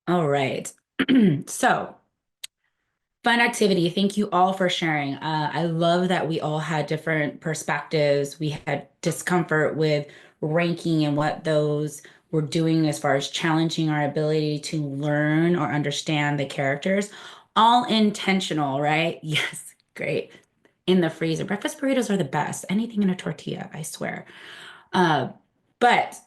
All right. So, fun activity. Thank you all for sharing. I love that we all had different perspectives. We had discomfort with ranking and what those were doing as far as challenging our ability to learn or understand the characters. All intentional, right? Yes, great. In the freezer. Breakfast burritos are the best. Anything in a tortilla, I swear. Uh, but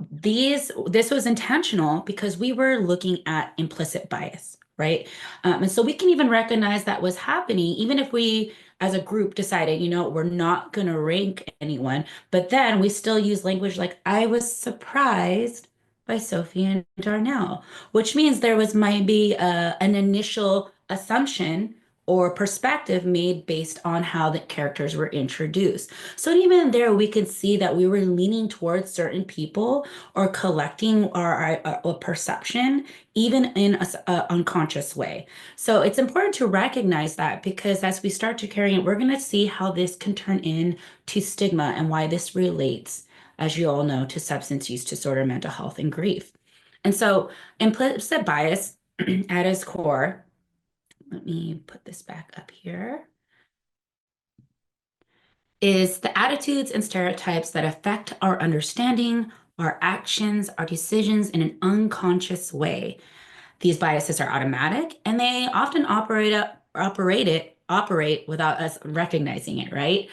this was intentional because we were looking at implicit bias, right? And so we can even recognize that was happening, even if we as a group decided, we're not going to rank anyone, but then we still use language like, I was surprised by Sophie and Darnell, which means there was maybe an initial assumption or perspective made based on how the characters were introduced. So even there, we could see that we were leaning towards certain people or collecting our perception, even in a unconscious way. So it's important to recognize that because as we start to carry it, we're going to see how this can turn into stigma and why this relates, as you all know, to substance use disorder, mental health, and grief. And so implicit bias at its core, let me put this back up here, is the attitudes and stereotypes that affect our understanding, our actions, our decisions in an unconscious way. These biases are automatic and they often operate without us recognizing it, right?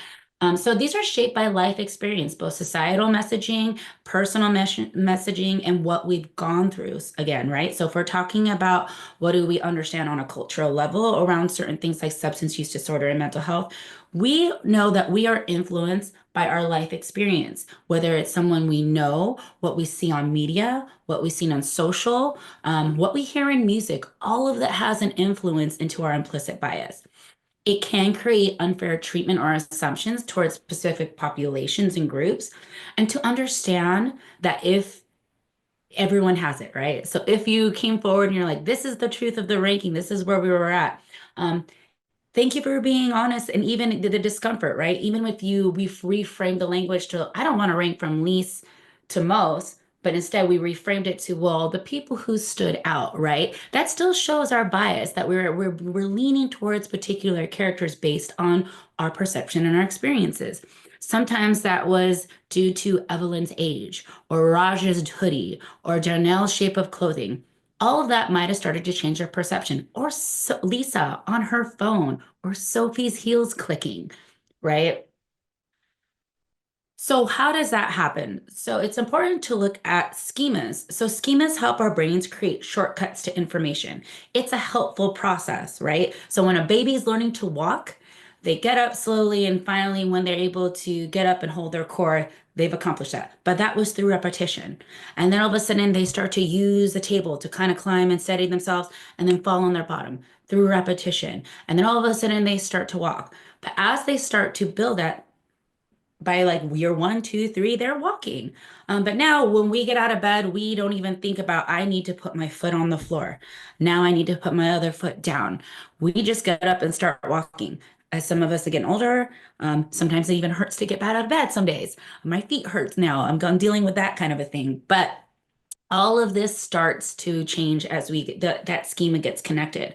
So these are shaped by life experience, both societal messaging, personal messaging, and what we've gone through again, right? So if we're talking about what do we understand on a cultural level around certain things like substance use disorder and mental health, we know that we are influenced by our life experience, whether it's someone we know, what we see on media, what we've seen on social, what we hear in music, all of that has an influence into our implicit bias. It can create unfair treatment or assumptions towards specific populations and groups. And to understand that if everyone has it, right? So if you came forward and you're like, this is the truth of the ranking, this is where we were at. Thank you for being honest and even the discomfort, right? Even with you, we've reframed the language to, I don't want to rank from least to most, but instead we reframed it to, well, the people who stood out, right? That still shows our bias that we're leaning towards particular characters based on our perception and our experiences. Sometimes that was due to Evelyn's age, or Raj's hoodie, or Janelle's shape of clothing. All of that might have started to change their perception. Or Lisa on her phone, or Sophie's heels clicking, right? So, how does that happen? So, it's important to look at schemas. So, schemas help our brains create shortcuts to information. It's a helpful process, right? So, when a baby's learning to walk, they get up slowly, and finally, when they're able to get up and hold their core, they've accomplished that. But that was through repetition. And then all of a sudden, they start to use the table to kind of climb and steady themselves and then fall on their bottom through repetition. And then all of a sudden, they start to walk. But as they start to build that, by like year one, two, three, they're walking. But now when we get out of bed, we don't even think about, I need to put my foot on the floor. Now I need to put my other foot down. We just get up and start walking. As some of us are getting older, sometimes it even hurts to get out of bed some days. My feet hurt now. I'm dealing with that kind of a thing. But all of this starts to change as that schema gets connected.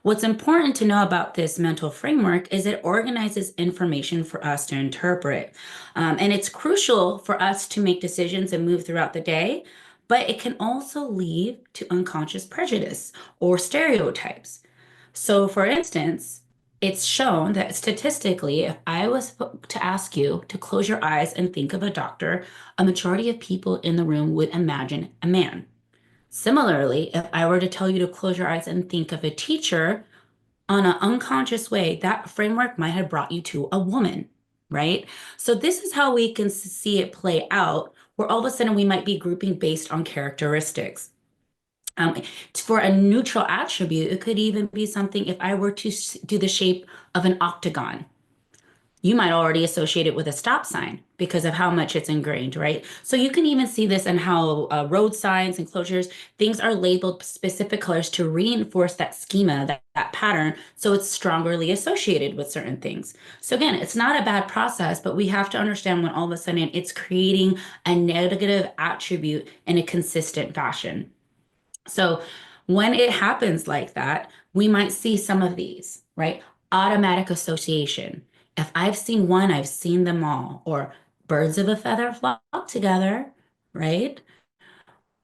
What's important to know about this mental framework is it organizes information for us to interpret. And it's crucial for us to make decisions and move throughout the day, but it can also lead to unconscious prejudice or stereotypes. So, for instance, it's shown that statistically, if I was to ask you to close your eyes and think of a doctor, a majority of people in the room would imagine a man. Similarly, if I were to tell you to close your eyes and think of a teacher, on an unconscious way, that framework might have brought you to a woman, right? So this is how we can see it play out, where all of a sudden we might be grouping based on characteristics. Um, for a neutral attribute, it could even be something if I were to do the shape of an octagon, you might already associate it with a stop sign because of how much it's ingrained, right? So you can even see this in how road signs and closures, things are labeled specific colors to reinforce that schema, that pattern, so it's strongly associated with certain things. So again, it's not a bad process, but we have to understand when all of a sudden it's creating a negative attribute in a consistent fashion. So when it happens like that, we might see some of these, right? Automatic association. If I've seen one, I've seen them all. Or birds of a feather flock together, right?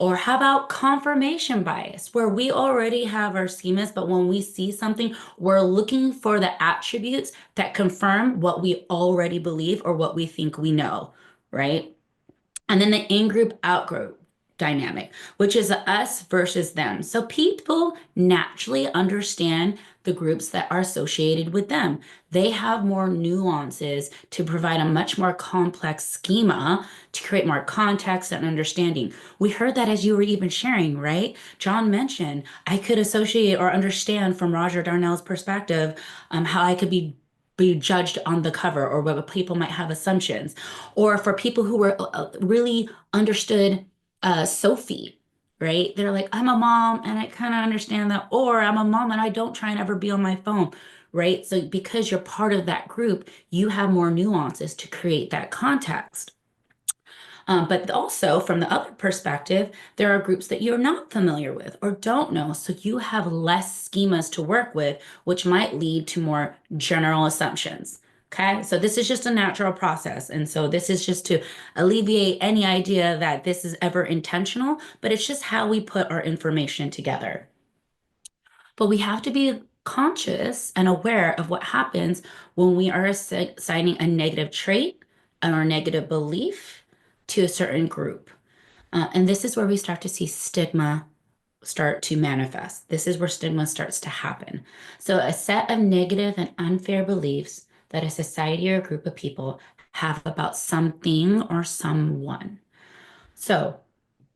Or how about confirmation bias, where we already have our schemas, but when we see something, we're looking for the attributes that confirm what we already believe or what we think we know, right? And then the in-group, out-group dynamic, which is a us versus them. So people naturally understand the groups that are associated with them. They have more nuances to provide a much more complex schema to create more context and understanding. We heard that as you were even sharing, right? John mentioned I could associate or understand from Roger Darnell's perspective how I could be judged on the cover or what people might have assumptions or for people who were really understood Sophie, right? They're like, I'm a mom and I kind of understand that, or I'm a mom and I don't try and ever be on my phone, right? So because you're part of that group, you have more nuances to create that context. But also, from the other perspective, there are groups that you're not familiar with or don't know. So you have less schemas to work with, which might lead to more general assumptions. Okay, so this is just a natural process. And so this is just to alleviate any idea that this is ever intentional, but it's just how we put our information together. But we have to be conscious and aware of what happens when we are assigning a negative trait or a negative belief to a certain group. And this is where we start to see stigma start to manifest. This is where stigma starts to happen. So, a set of negative and unfair beliefs that a society or a group of people have about something or someone. So,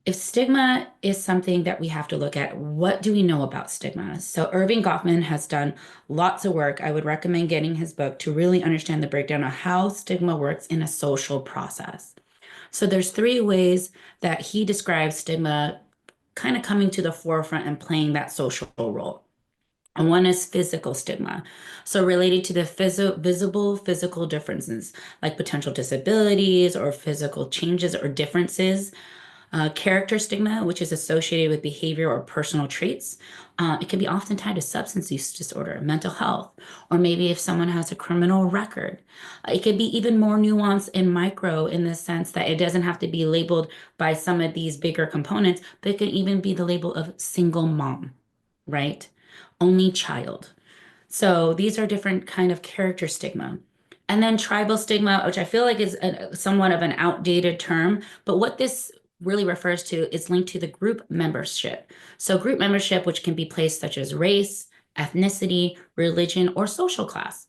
if stigma is something that we have to look at, what do we know about stigma? So, Irving Goffman has done lots of work. I would recommend getting his book to really understand the breakdown of how stigma works in a social process. So, there's three ways that he describes stigma kind of coming to the forefront and playing that social role. And one is physical stigma. So, related to the visible physical differences, like potential disabilities or physical changes or differences. Character stigma, which is associated with behavior or personal traits. It can be often tied to substance use disorder, mental health, or maybe if someone has a criminal record. It could be even more nuanced and micro in the sense that it doesn't have to be labeled by some of these bigger components, but it could even be the label of single mom, right? Only child. So these are different kind of character stigma. And then tribal stigma, which I feel like is somewhat of an outdated term, but what this really refers to is linked to the group membership. So group membership, which can be placed such as race, ethnicity, religion, or social class.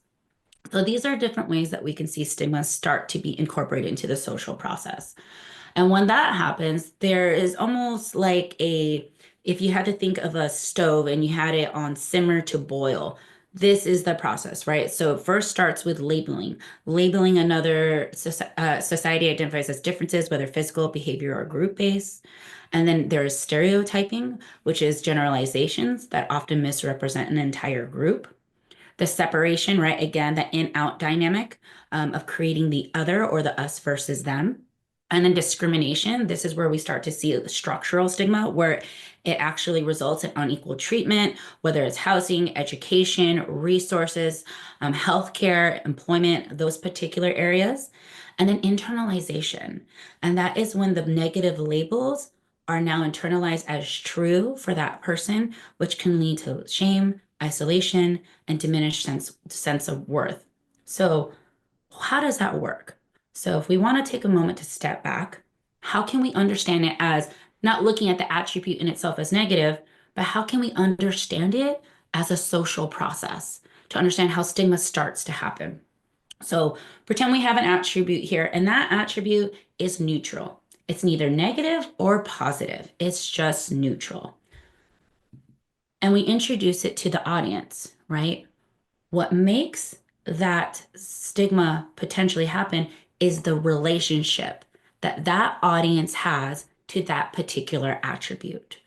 So these are different ways that we can see stigma start to be incorporated into the social process. And when that happens, there is almost like if you had to think of a stove and you had it on simmer to boil, this is the process, right? So it first starts with labeling. Labeling another society identifies as differences, whether physical, behavior, or group based. And then there's stereotyping, which is generalizations that often misrepresent an entire group. The separation, right? Again, the in out dynamic of creating the other or the us versus them. And then discrimination, this is where we start to see structural stigma, where it actually results in unequal treatment, whether it's housing, education, resources, healthcare, employment, those particular areas. And then internalization. And that is when the negative labels are now internalized as true for that person, which can lead to shame, isolation, and diminished sense of worth. So, how does that work? So, if we want to take a moment to step back, how can we understand it as not looking at the attribute in itself as negative, but how can we understand it as a social process to understand how stigma starts to happen? So, pretend we have an attribute here, and that attribute is neutral. It's neither negative or positive, it's just neutral. And we introduce it to the audience, right? What makes that stigma potentially happen is the relationship that that audience has to that particular attribute.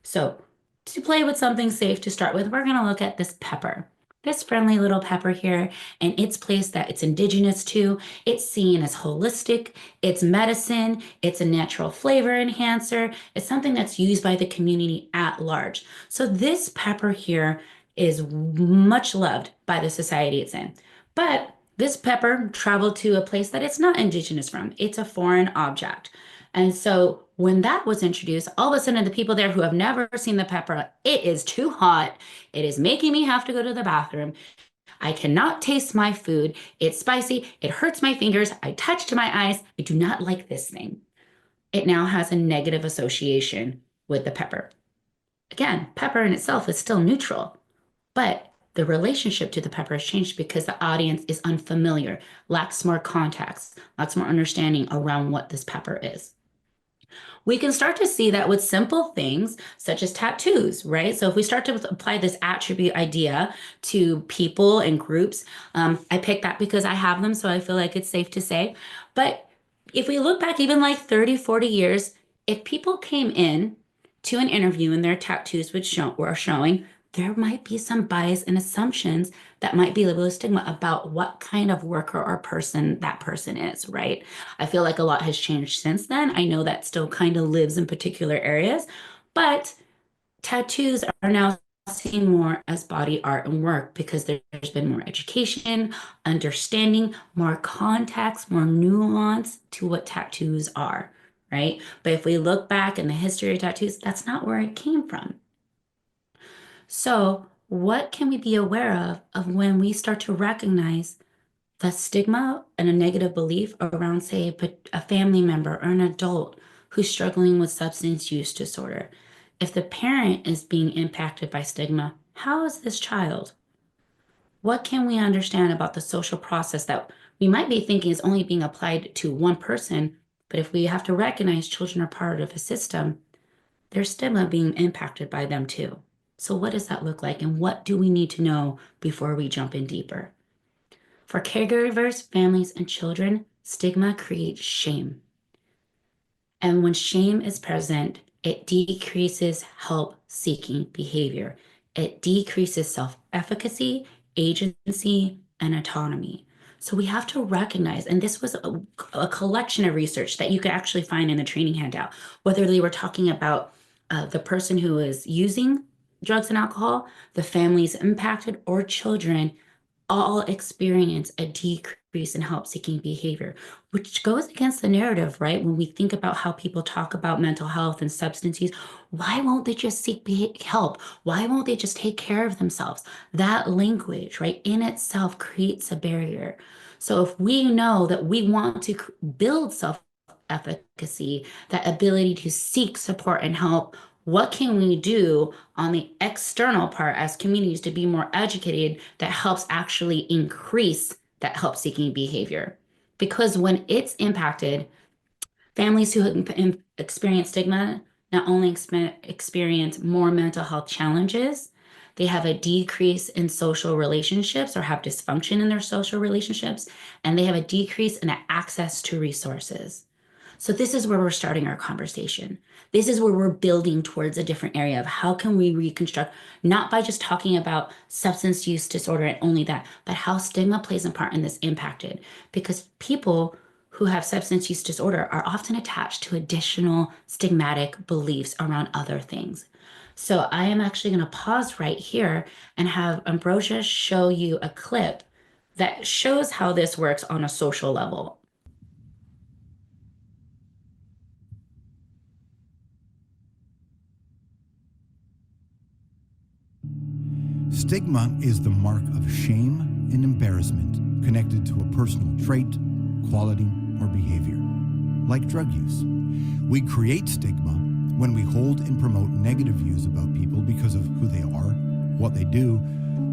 So, to play with something safe to start with, we're going to look at this pepper. This friendly little pepper here and its place that it's indigenous to, it's seen as holistic, it's medicine, it's a natural flavor enhancer, it's something that's used by the community at large. So this pepper here is much loved by the society it's in. But this pepper traveled to a place that it's not indigenous from. It's a foreign object. And so when that was introduced, all of a sudden the people there who have never seen the pepper, it is too hot. It is making me have to go to the bathroom. I cannot taste my food. It's spicy. It hurts my fingers. I touched my eyes. I do not like this thing. It now has a negative association with the pepper. Again, pepper in itself is still neutral, but the relationship to the pepper has changed because the audience is unfamiliar, lacks more context, lacks more understanding around what this pepper is. We can start to see that with simple things such as tattoos, right? So if we start to apply this attribute idea to people and groups, I picked that because I have them, so I feel like it's safe to say. But if we look back even like 30, 40 years, if people came in to an interview and their tattoos were showing, there might be some bias and assumptions that might be labeled as stigma about what kind of worker or person that person is, right? I feel like a lot has changed since then. I know that still kind of lives in particular areas, but tattoos are now seen more as body art and work because there's been more education, understanding, more context, more nuance to what tattoos are, right? But if we look back in the history of tattoos, that's not where it came from. So, what can we be aware of when we start to recognize the stigma and a negative belief around, say, a family member or an adult who's struggling with substance use disorder? If the parent is being impacted by stigma, how is this child? What can we understand about the social process that we might be thinking is only being applied to one person? But if we have to recognize children are part of a system, there's stigma being impacted by them too. So, what does that look like, and what do we need to know before we jump in deeper? For caregivers, families, and children, stigma creates shame. And when shame is present, it decreases help seeking behavior. It decreases self efficacy, agency, and autonomy. So we have to recognize, and this was a collection of research that you could actually find in the training handout, whether they were talking about the person who is using drugs and alcohol, the families impacted, or children all experience a decrease in help seeking behavior, which goes against the narrative, right? When we think about how people talk about mental health and substance use, why won't they just seek help? Why won't they just take care of themselves? That language, right, in itself creates a barrier. So if we know that we want to build self efficacy, that ability to seek support and help, what can we do on the external part as communities to be more educated that helps actually increase that help seeking behavior? Because when it's impacted, families who experience stigma not only experience more mental health challenges, they have a decrease in social relationships or have dysfunction in their social relationships, and they have a decrease in access to resources. So this is where we're starting our conversation. This is where we're building towards a different area of how can we reconstruct, not by just talking about substance use disorder and only that, but how stigma plays a part in this impacted. Because people who have substance use disorder are often attached to additional stigmatic beliefs around other things. So I am actually going to pause right here and have Ambrosia show you a clip that shows how this works on a social level. Stigma is the mark of shame and embarrassment connected to a personal trait, quality, or behavior, like drug use. We create stigma when we hold and promote negative views about people because of who they are, what they do,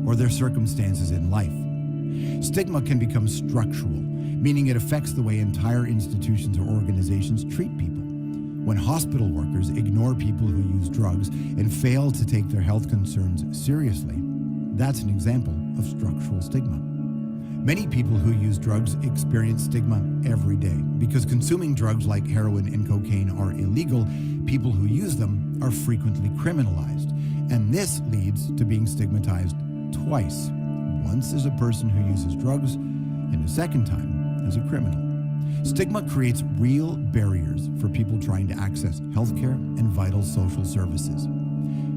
or their circumstances in life. Stigma can become structural, meaning it affects the way entire institutions or organizations treat people. When hospital workers ignore people who use drugs and fail to take their health concerns seriously, that's an example of structural stigma. Many people who use drugs experience stigma every day. Because consuming drugs like heroin and cocaine are illegal, people who use them are frequently criminalized. And this leads to being stigmatized twice, once as a person who uses drugs and a second time as a criminal. Stigma creates real barriers for people trying to access healthcare and vital social services.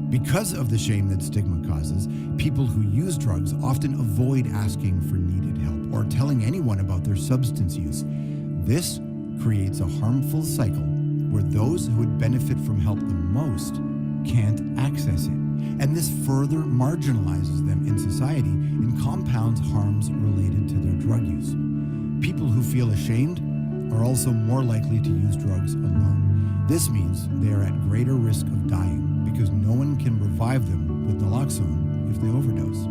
Because of the shame that stigma causes, people who use drugs often avoid asking for needed help or telling anyone about their substance use. This creates a harmful cycle where those who would benefit from help the most can't access it. And this further marginalizes them in society and compounds harms related to their drug use. People who feel ashamed are also more likely to use drugs alone. This means they are at greater risk of dying because no one can revive them with naloxone if they overdose.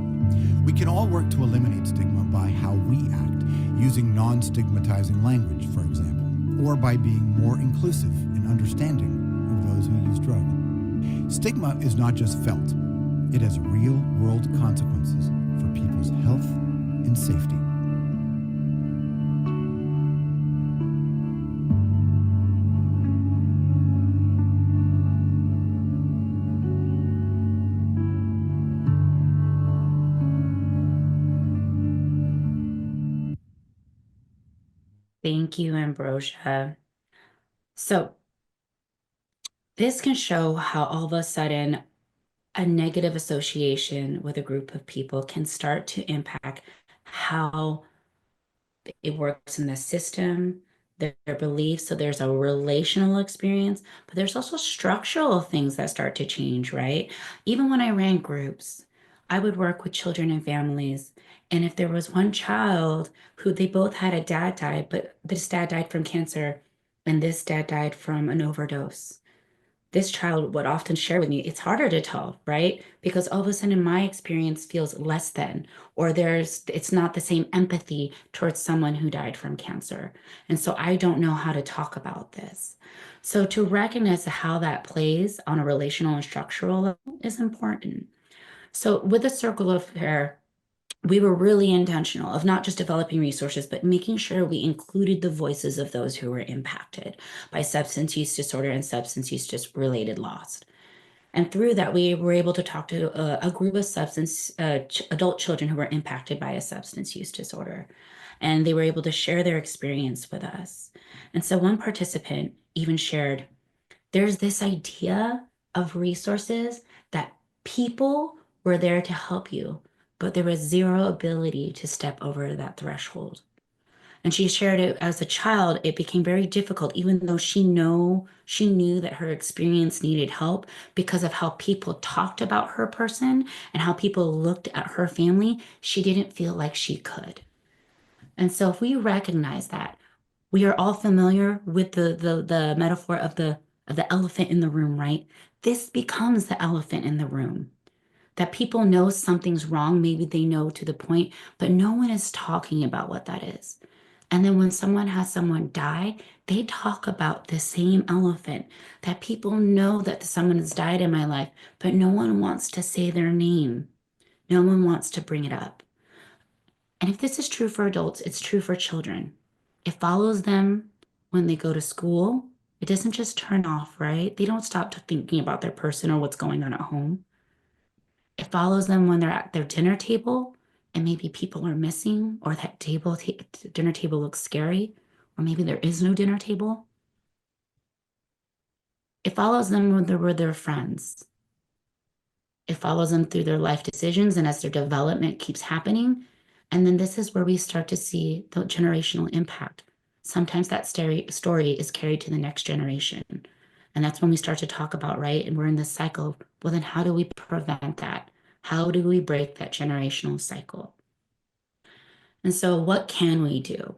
We can all work to eliminate stigma by how we act, using non-stigmatizing language, for example, or by being more inclusive and understanding of those who use drugs. Stigma is not just felt, it has real-world consequences for people's health and safety. Thank you, Ambrosia. So, this can show how all of a sudden a negative association with a group of people can start to impact how it works in the system, their beliefs. So there's a relational experience, but there's also structural things that start to change, right? Even when I ran groups, I would work with children and families. And if there was one child who they both had a dad died, but this dad died from cancer and this dad died from an overdose, this child would often share with me, it's harder to tell, right? Because all of a sudden my experience feels less than, or it's not the same empathy towards someone who died from cancer. And so I don't know how to talk about this. So to recognize how that plays on a relational and structural level is important. So with the circle of care, we were really intentional of not just developing resources, but making sure we included the voices of those who were impacted by substance use disorder and substance use related loss. And through that, we were able to talk to a group of adult children who were impacted by a substance use disorder. And they were able to share their experience with us. And so one participant even shared, there's this idea of resources that people were there to help you, but there was zero ability to step over that threshold. And she shared it as a child, it became very difficult, even though she knew that her experience needed help because of how people talked about her person and how people looked at her family, she didn't feel like she could. And so if we recognize that, we are all familiar with the metaphor of the elephant in the room, right? This becomes the elephant in the room. That people know something's wrong, maybe they know to the point, but no one is talking about what that is. And then when someone has someone die, they talk about the same elephant that people know that someone has died in my life, but no one wants to say their name. No one wants to bring it up. And if this is true for adults, it's true for children. It follows them when they go to school. It doesn't just turn off, right? They don't stop to thinking about their person or what's going on at home. It follows them when they're at their dinner table and maybe people are missing, or that dinner table looks scary, or maybe there is no dinner table. It follows them when they're with their friends. It follows them through their life decisions and as their development keeps happening. And then this is where we start to see the generational impact. Sometimes that story is carried to the next generation. And that's when we start to talk about, right? And we're in this cycle. Well, then how do we prevent that? How do we break that generational cycle? And so, what can we do?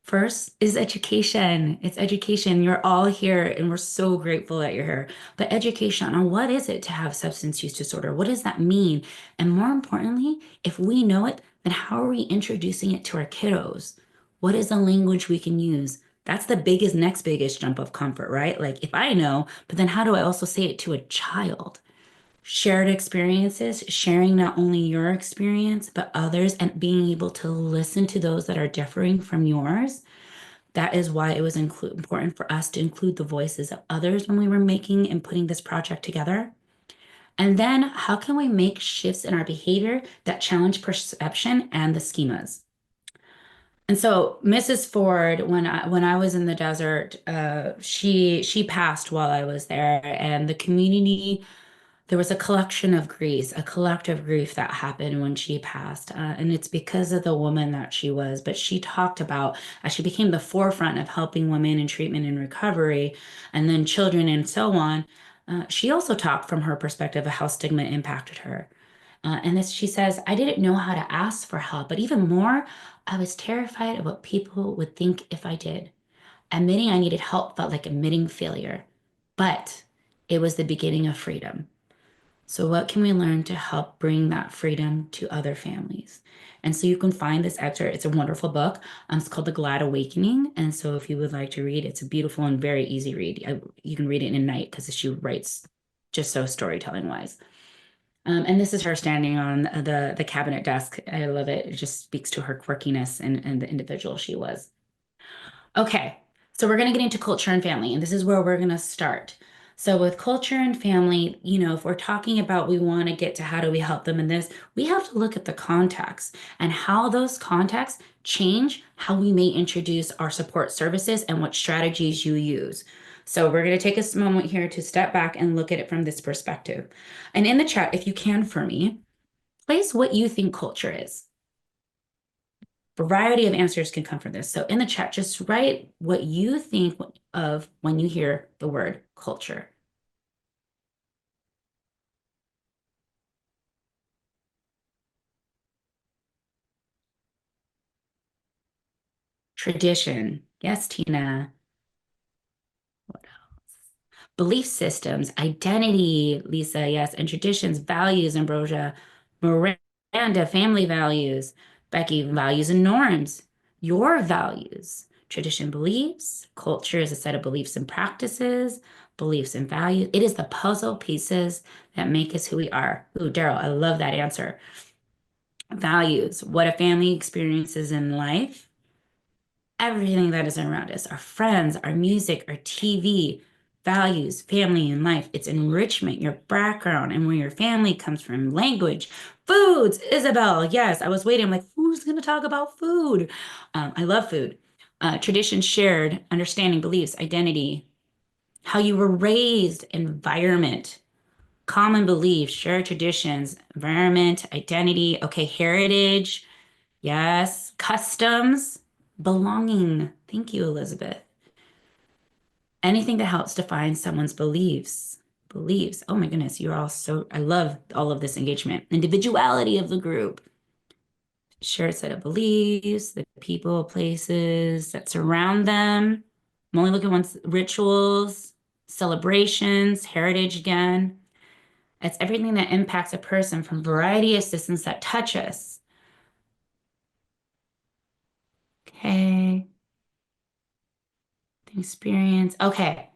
First is education. It's education. You're all here, and we're so grateful that you're here. But education on what is it to have substance use disorder? What does that mean? And more importantly, if we know it, then how are we introducing it to our kiddos? What is the language we can use? That's the next biggest jump of comfort, right? Like if I know, but then how do I also say it to a child? Shared experiences, sharing not only your experience, but others, and being able to listen to those that are differing from yours. That is why it was important for us to include the voices of others when we were making and putting this project together. And then how can we make shifts in our behavior that challenge perception and the schemas? And so Mrs. Ford, when I was in the desert, she passed while I was there, and the community, there was a collection of grief, a collective grief that happened when she passed, and it's because of the woman that she was. But she talked about as she became the forefront of helping women in treatment and recovery, and then children and so on. She also talked from her perspective of how stigma impacted her. And this, she says, I didn't know how to ask for help, but even more, I was terrified of what people would think if I did. Admitting I needed help felt like admitting failure, but it was the beginning of freedom. So, what can we learn to help bring that freedom to other families? And so, you can find this excerpt. It's a wonderful book. It's called The Glad Awakening. And so, if you would like to read, it's a beautiful and very easy read. You can read it in a night because she writes just so storytelling wise. And this is her standing on the cabinet desk. I love it. It just speaks to her quirkiness and the individual she was. Okay, so we're going to get into culture and family, and this is where we're going to start. So, with culture and family, if we're talking about we want to get to how do we help them in this, we have to look at the context and how those contexts change how we may introduce our support services and what strategies you use. So, we're going to take a moment here to step back and look at it from this perspective. And in the chat, if you can for me, place what you think culture is. Variety of answers can come from this. So in the chat, just write what you think of when you hear the word culture. Tradition. Yes, Tina. What else? Belief systems, identity, Lisa, yes, and traditions, values, Ambrosia. Miranda, family values. Becky, values and norms. Your values. Tradition, beliefs. Culture is a set of beliefs and practices, beliefs and values. It is the puzzle pieces that make us who we are. Ooh, Daryl, I love that answer. Values, what a family experiences in life, everything that is around us, our friends, our music, our TV, values, family, and life. It's enrichment, your background, and where your family comes from, language, foods. Isabel, yes, I was waiting. I'm like, who's going to talk about food? I love food. Tradition shared, understanding, beliefs, identity, how you were raised, environment, common beliefs, shared traditions, environment, identity, okay, heritage. Yes. Customs, belonging. Thank you, Elizabeth. Anything that helps define someone's beliefs. Beliefs. Oh my goodness, you're all so, I love all of this engagement. Individuality of the group. Shared set of beliefs, the people, places that surround them. I'm only looking once, rituals, celebrations, heritage again. It's everything that impacts a person from variety of systems that touch us. Okay. Experience. Okay.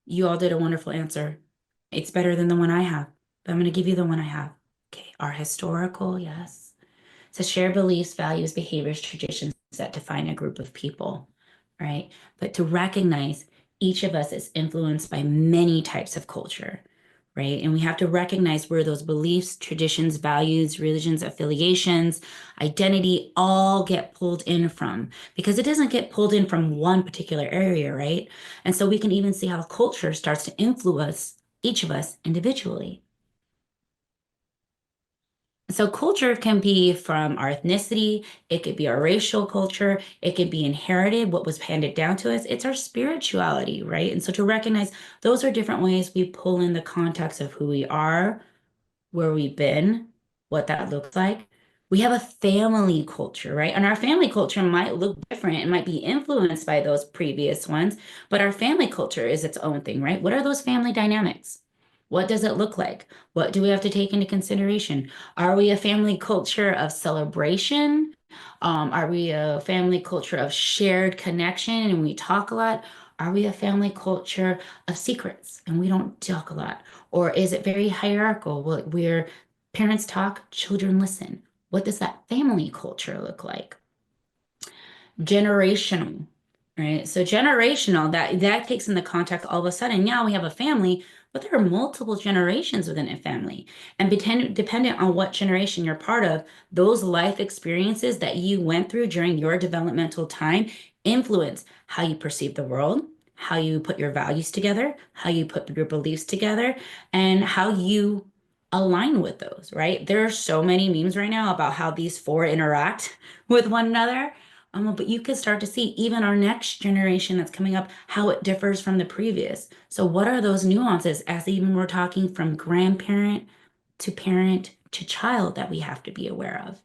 You all did a wonderful answer. It's better than the one I have, but I'm going to give you the one I have. Okay. Our historical, yes. So share beliefs, values, behaviors, traditions that define a group of people, right? But to recognize each of us is influenced by many types of culture, right? And we have to recognize where those beliefs, traditions, values, religions, affiliations, identity all get pulled in from, because it doesn't get pulled in from one particular area, right? And so we can even see how culture starts to influence each of us individually. So culture can be from our ethnicity, it could be our racial culture, it could be inherited, what was handed down to us. It's our spirituality, right? And so to recognize those are different ways we pull in the context of who we are, where we've been, what that looks like. We have a family culture, right? And our family culture might look different. It might be influenced by those previous ones, but our family culture is its own thing, right? What are those family dynamics? What does it look like? What do we have to take into consideration? Are we a family culture of celebration? Are we a family culture of shared connection and we talk a lot? Are we a family culture of secrets and we don't talk a lot? Or is it very hierarchical, where parents talk, children listen? What does that family culture look like? Generational. Right. So generational, that takes in the context all of a sudden. Yeah, we have a family, but there are multiple generations within a family. And dependent on what generation you're part of, those life experiences that you went through during your developmental time influence how you perceive the world, how you put your values together, how you put your beliefs together, and how you align with those, right? There are so many memes right now about how these four interact with one another. But you could start to see even our next generation that's coming up, how it differs from the previous. So what are those nuances as even we're talking from grandparent to parent to child that we have to be aware of?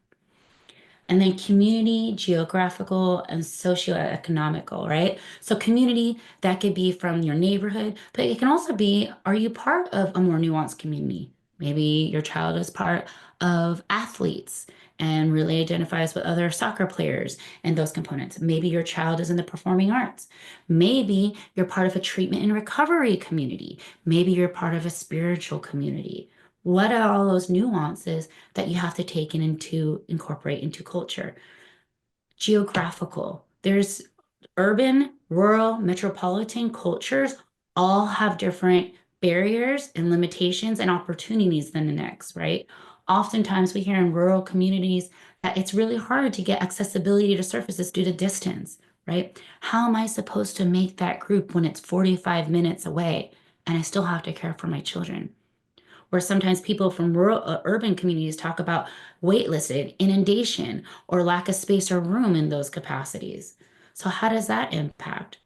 And then community, geographical, and socioeconomical, right? So community, that could be from your neighborhood, but it can also be, are you part of a more nuanced community? Maybe your child is part of athletes and really identifies with other soccer players and those components. Maybe your child is in the performing arts. Maybe you're part of a treatment and recovery community. Maybe you're part of a spiritual community. What are all those nuances that you have to take in into incorporate into culture? Geographical. There's urban, rural, metropolitan cultures all have different barriers and limitations and opportunities than the next, right? Oftentimes we hear in rural communities that it's really hard to get accessibility to services due to distance, right? How am I supposed to make that group when it's 45 minutes away and I still have to care for my children? Where sometimes people from rural, urban communities talk about waitlisted, inundation, or lack of space or room in those capacities. So, how does that impact?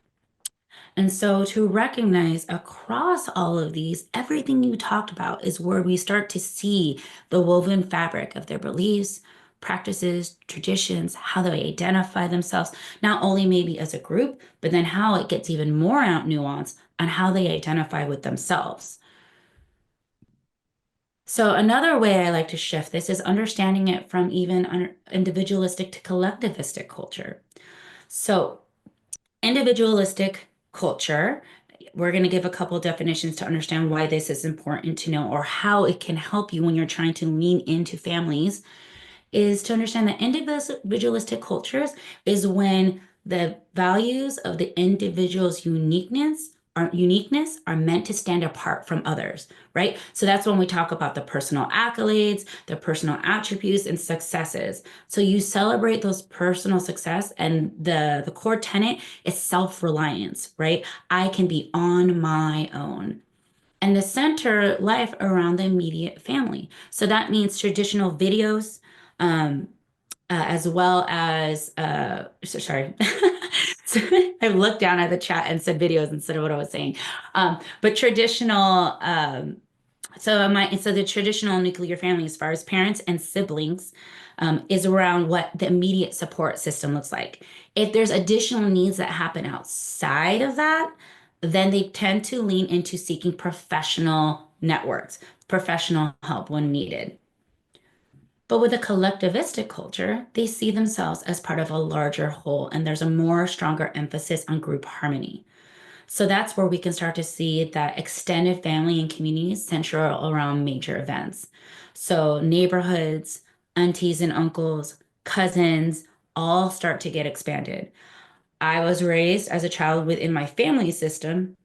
And so, to recognize across all of these, everything you talked about is where we start to see the woven fabric of their beliefs, practices, traditions, how they identify themselves, not only maybe as a group, but then how it gets even more out nuance on how they identify with themselves. So another way I like to shift this is understanding it from even individualistic to collectivistic culture. So individualistic culture, we're going to give a couple definitions to understand why this is important to know or how it can help you when you're trying to lean into families is to understand that individualistic cultures is when the values of the individual's uniqueness are meant to stand apart from others, right? So that's when we talk about the personal accolades, the personal attributes and successes. So you celebrate those personal success and the core tenet is self-reliance, right? I can be on my own and the center life around the immediate family. So that means traditional videos, um, as well as, sorry. So I looked down at the chat and said videos instead of what I was saying. But traditional, so the traditional nuclear family, as far as parents and siblings, is around what the immediate support system looks like. If there's additional needs that happen outside of that, then they tend to lean into seeking professional networks, professional help when needed. But with a collectivistic culture, they see themselves as part of a larger whole, and there's a more stronger emphasis on group harmony. So that's where we can start to see that extended family and communities center around major events. So neighborhoods, aunties and uncles, cousins all start to get expanded. I was raised as a child within my family system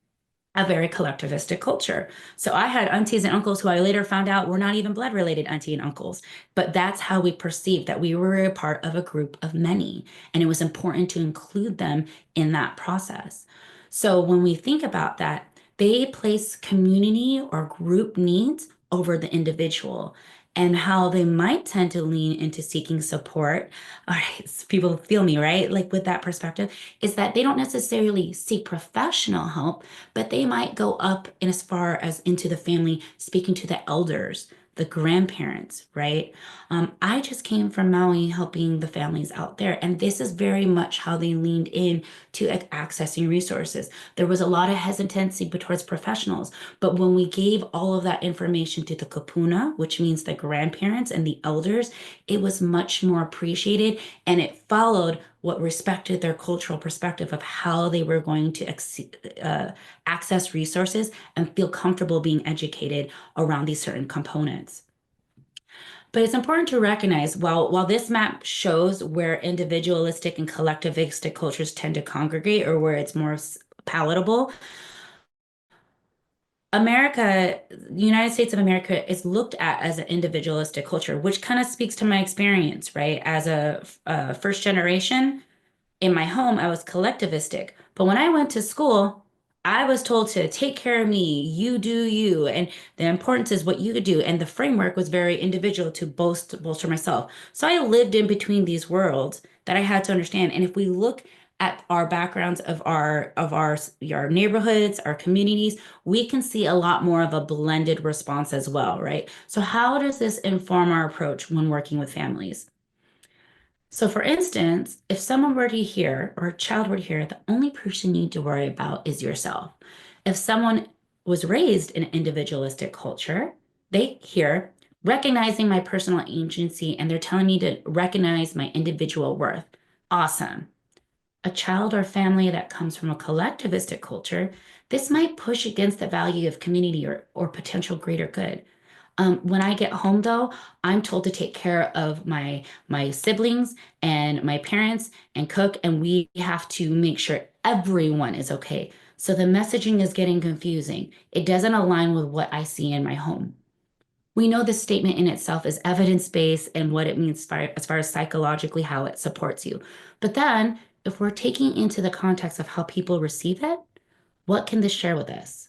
a very collectivistic culture. So I had aunties and uncles who I later found out were not even blood related auntie and uncles, but that's how we perceived that we were a part of a group of many, and it was important to include them in that process. So when we think about that, they place community or group needs over the individual and how they might tend to lean into seeking support. All right, so people feel me, right? Like with that perspective, is that they don't necessarily seek professional help, but they might go up in as far as into the family, speaking to the elders, the grandparents, right? I just came from Maui helping the families out there, and this is very much how they leaned in to accessing resources. There was a lot of hesitancy towards professionals, but when we gave all of that information to the kapuna, which means the grandparents and the elders, it was much more appreciated, and it followed what respected their cultural perspective of how they were going to access resources and feel comfortable being educated around these certain components. But it's important to recognize while this map shows where individualistic and collectivistic cultures tend to congregate or where it's more palatable, America, the United States of America is looked at as an individualistic culture, which kind of speaks to my experience, right? As a first generation, in my home, I was collectivistic. But when I went to school, I was told to take care of me, you do you, and the importance is what you could do. And the framework was very individual to bolster myself. So I lived in between these worlds that I had to understand. And if we look at our backgrounds of our neighborhoods, our communities, we can see a lot more of a blended response as well, right? So how does this inform our approach when working with families? So, for instance, if someone were to hear or a child were to hear, the only person you need to worry about is yourself. If someone was raised in an individualistic culture, they hear recognizing my personal agency and they're telling me to recognize my individual worth. Awesome. A child or family that comes from a collectivistic culture, this might push against the value of community or potential greater good. When I get home, though, I'm told to take care of my siblings and my parents and cook, and we have to make sure everyone is okay. So the messaging is getting confusing. It doesn't align with what I see in my home. We know this statement in itself is evidence-based and what it means as far as psychologically how it supports you. But then, if we're taking into the context of how people receive it, what can this share with us?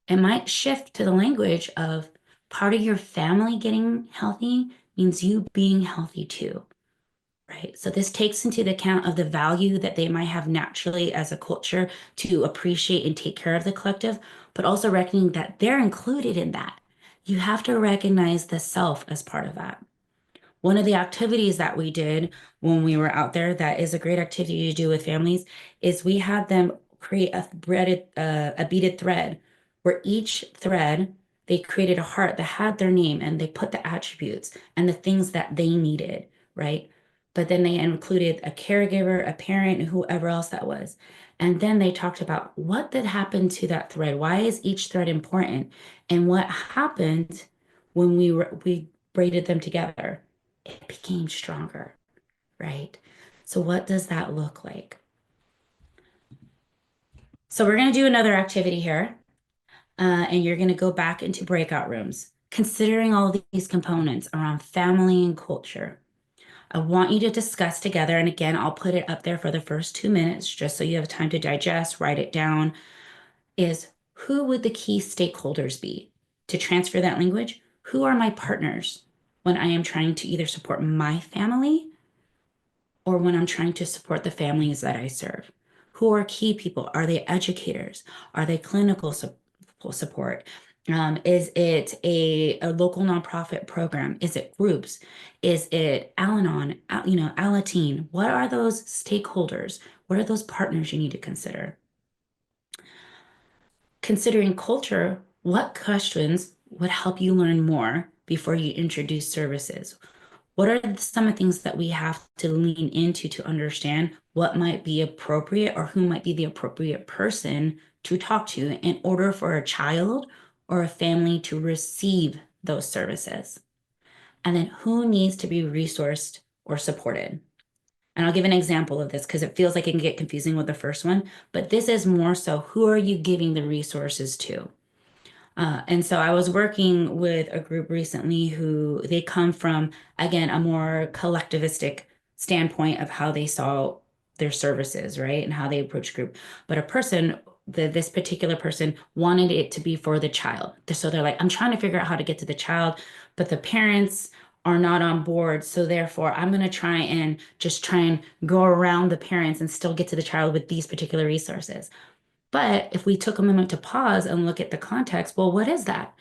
It might shift to the language of part of your family getting healthy means you being healthy too, right? So this takes into the account of the value that they might have naturally as a culture to appreciate and take care of the collective, but also reckoning that they're included in that. You have to recognize the self as part of that. One of the activities that we did when we were out there that is a great activity to do with families is we had them create a beaded thread where each thread they created a heart that had their name and they put the attributes and the things that they needed, right? But then they included a caregiver, a parent, whoever else that was. And then they talked about what did happen to that thread? Why is each thread important? And what happened when we braided them together? It became stronger, right? So what does that look like? So we're going to do another activity here, and you're going to go back into breakout rooms, considering all these components around family and culture. I want you to discuss together, and again, I'll put it up there for the first 2 minutes, just so you have time to digest, write it down, is who would the key stakeholders be? To transfer that language, who are my partners when I am trying to either support my family or when I'm trying to support the families that I serve? Who are key people? Are they educators? Are they clinical support? Is it a local nonprofit program? Is it groups? Is it Al-Anon, Alateen? What are those stakeholders? What are those partners you need to consider? Considering culture, what questions would help you learn more before you introduce services? What are some of the things that we have to lean into to understand what might be appropriate or who might be the appropriate person to talk to in order for a child or a family to receive those services? And then who needs to be resourced or supported? And I'll give an example of this because it feels like it can get confusing with the first one, but this is more so who are you giving the resources to? And so I was working with a group recently who they come from, again, a more collectivistic standpoint of how they saw their services, right? And how they approach group. But this particular person wanted it to be for the child. So they're like, I'm trying to figure out how to get to the child, but the parents are not on board. So therefore, I'm going to try and go around the parents and still get to the child with these particular resources. But if we took a moment to pause and look at the context, well, what is that?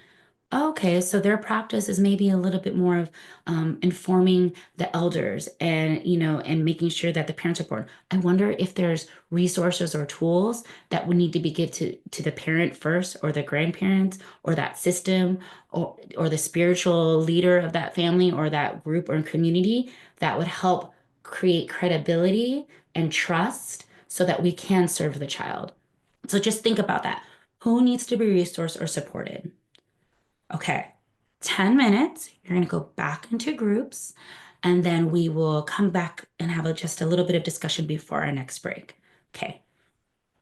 Okay, so their practice is maybe a little bit more of informing the elders and and making sure that the parents are born. I wonder if there's resources or tools that would need to be given to the parent first, or the grandparents, or that system, or the spiritual leader of that family or that group or community that would help create credibility and trust so that we can serve the child. So just think about that. Who needs to be resourced or supported? Okay. 10 minutes. You're going to go back into groups, and then we will come back and have just a little bit of discussion before our next break. Okay,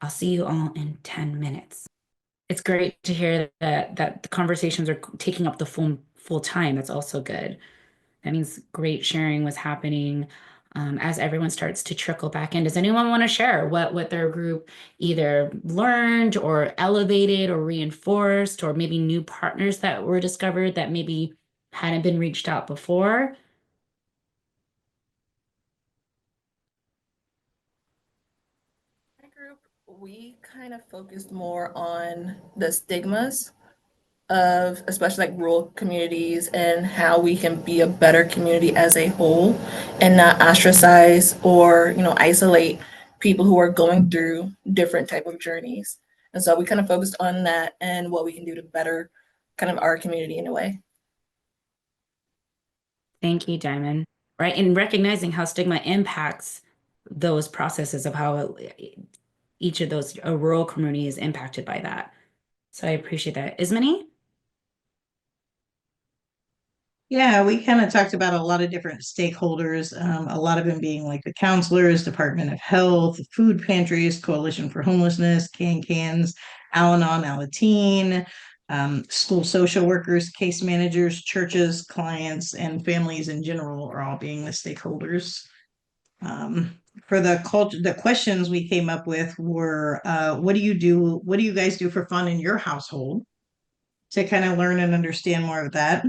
I'll see you all in 10 minutes. It's great to hear that the conversations are taking up the full time. That's also good. That means great sharing was happening as everyone starts to trickle back in. Does anyone want to share what their group either learned or elevated or reinforced, or maybe new partners that were discovered that maybe hadn't been reached out before? My group, we kind of focused more on the stigmas of especially like rural communities and how we can be a better community as a whole and not ostracize or isolate people who are going through different type of journeys. And so we kind of focused on that and what we can do to better kind of our community in a way. Thank you, Diamond. Right, and recognizing how stigma impacts those processes of how each of those a rural community is impacted by that. So I appreciate that. Ismany? Yeah, we kind of talked about a lot of different stakeholders, a lot of them being like the counselors, Department of Health, food pantries, Coalition for Homelessness, Cans, Al-Anon, Alateen, school social workers, case managers, churches, clients, and families in general are all being the stakeholders. For the culture, the questions we came up with were, what do you do? What do you guys do for fun in your household? To kind of learn and understand more of that.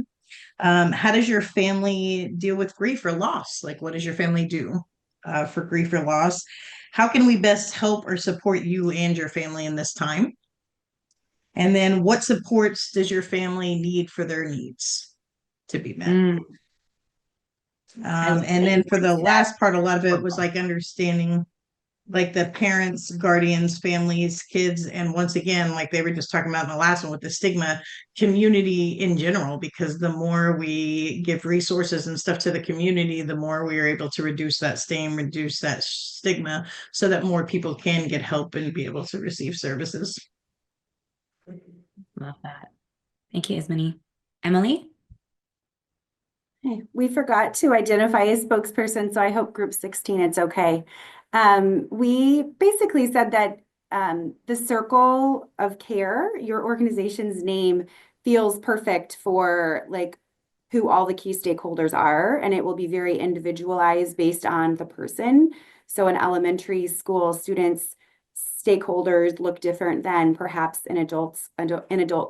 How does your family deal with grief or loss? Like, what does your family do for grief or loss? How can we best help or support you and your family in this time? And then, what supports does your family need for their needs to be met? Mm, I love And that then you for the raised that. last part, a lot of it was like understanding like the parents, guardians, families, kids, and once again, like they were just talking about in the last one with the stigma, community in general, because the more we give resources and stuff to the community, the more we are able to reduce that stain, reduce that stigma, so that more people can get help and be able to receive services. Love that. Thank you, Ismany. Emily? We forgot to identify a spokesperson, so I hope group 16, it's okay. We basically said that the circle of care, your organization's name feels perfect for like who all the key stakeholders are, and it will be very individualized based on the person. So in elementary school, students, stakeholders look different than perhaps in adult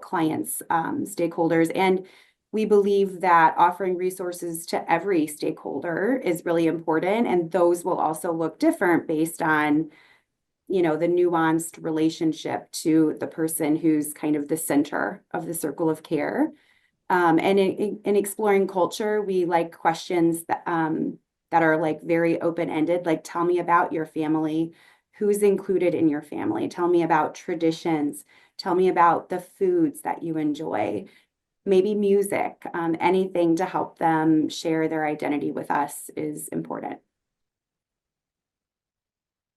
clients, stakeholders. And we believe that offering resources to every stakeholder is really important, and those will also look different based on, the nuanced relationship to the person who's kind of the center of the circle of care. And in exploring culture, we like questions that are like very open-ended, like tell me about your family, who's included in your family, tell me about traditions, tell me about the foods that you enjoy, maybe music, anything to help them share their identity with us is important.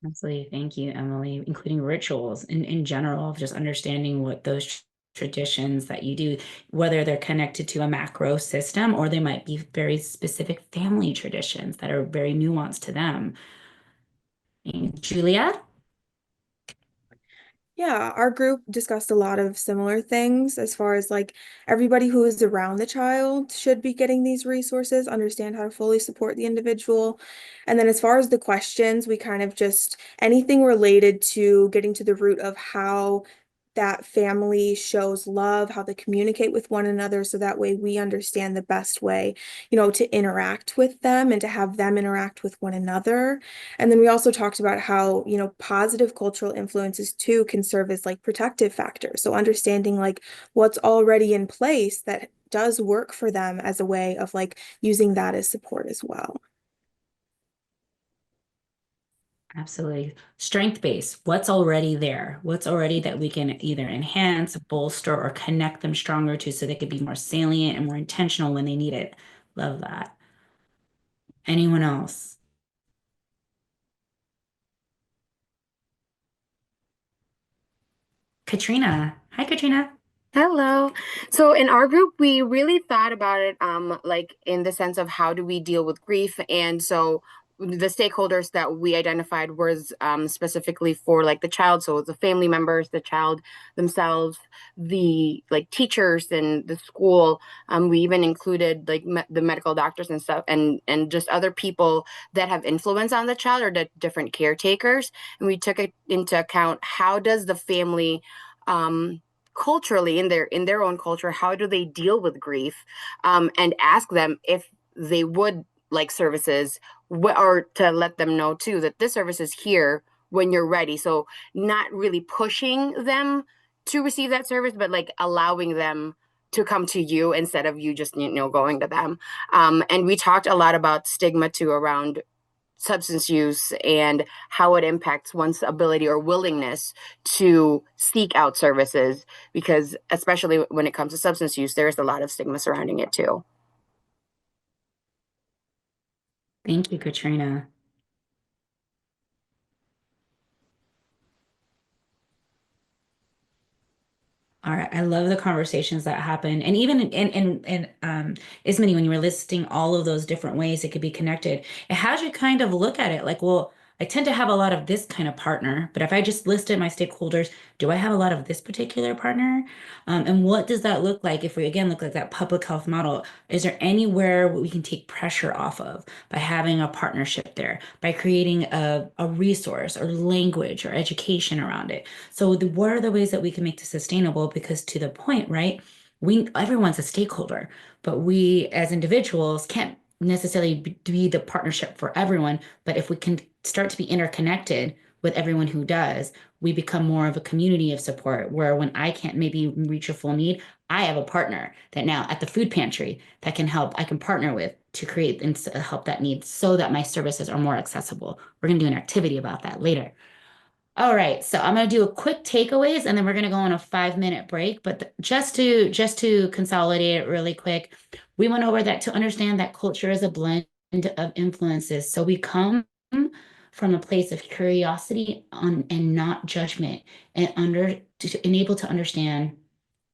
Absolutely. Thank you, Emily, including rituals in general of just understanding what those traditions that you do, whether they're connected to a macro system or they might be very specific family traditions that are very nuanced to them. And Julia? Yeah, our group discussed a lot of similar things as far as like everybody who is around the child should be getting these resources, understand how to fully support the individual. And then as far as the questions, we kind of just anything related to getting to the root of how that family shows love, how they communicate with one another, so that way we understand the best way, to interact with them and to have them interact with one another. And then we also talked about how, positive cultural influences too can serve as like protective factors. So understanding like what's already in place that does work for them as a way of like using that as support as well. Absolutely. Strength base. What's already there? What's already that we can either enhance, bolster, or connect them stronger to so they could be more salient and more intentional when they need it. Love that. Anyone else? Katrina. Hi, Katrina. Hello. So in our group, we really thought about it, like in the sense of how do we deal with grief. And so the stakeholders that we identified was specifically for like the child. So the family members, the child themselves, the like teachers and the school. We even included like the medical doctors and stuff, and just other people that have influence on the child or the different caretakers. And we took it into account. How does the family culturally in their own culture, how do they deal with grief, and ask them if they would like services, or to let them know too that this service is here when you're ready. So not really pushing them to receive that service, but like allowing them to come to you instead of you just going to them. And we talked a lot about stigma too around substance use and how it impacts one's ability or willingness to seek out services, because especially when it comes to substance use, there's a lot of stigma surrounding it too. Thank you, Katrina. All right, I love the conversations that happen. And even Ismini, when you were listing all of those different ways it could be connected, it has you kind of look at it like, well, I tend to have a lot of this kind of partner, but if I just listed my stakeholders, do I have a lot of this particular partner? And what does that look like if we again look like that public health model? Is there anywhere we can take pressure off of by having a partnership there, by creating a resource or language or education around it? So what are the ways that we can make this sustainable? Because to the point, right? Everyone's a stakeholder, but we as individuals can't necessarily be the partnership for everyone. But if we can start to be interconnected with everyone who does, we become more of a community of support where when I can't maybe reach a full need, I have a partner that now at the food pantry that can help, I can partner with to create and help that need so that my services are more accessible. We're going to do an activity about that later. All right, so I'm gonna do a quick takeaways and then we're gonna go on a 5 minute break. But just to consolidate it really quick, we went over that to understand that culture is a blend of influences. So we come from a place of curiosity on and not judgment, and enable to understand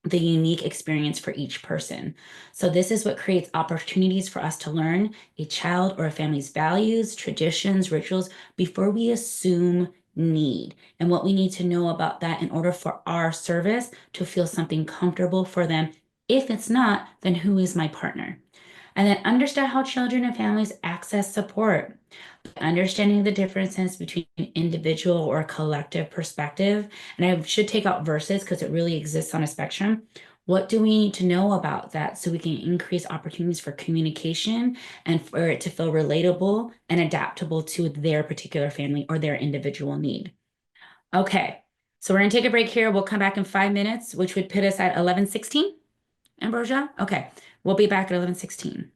the unique experience for each person. So this is what creates opportunities for us to learn a child or a family's values, traditions, rituals before we assume need and what we need to know about that in order for our service to feel something comfortable for them. If it's not, then who is my partner? And then understand how children and families access support. Understanding the differences between individual or collective perspective. And I should take out versus because it really exists on a spectrum. What do we need to know about that so we can increase opportunities for communication and for it to feel relatable and adaptable to their particular family or their individual need? Okay, so we're gonna take a break here. We'll come back in 5 minutes, which would put us at 11:16. Ambrosia? Okay, we'll be back at 11:16.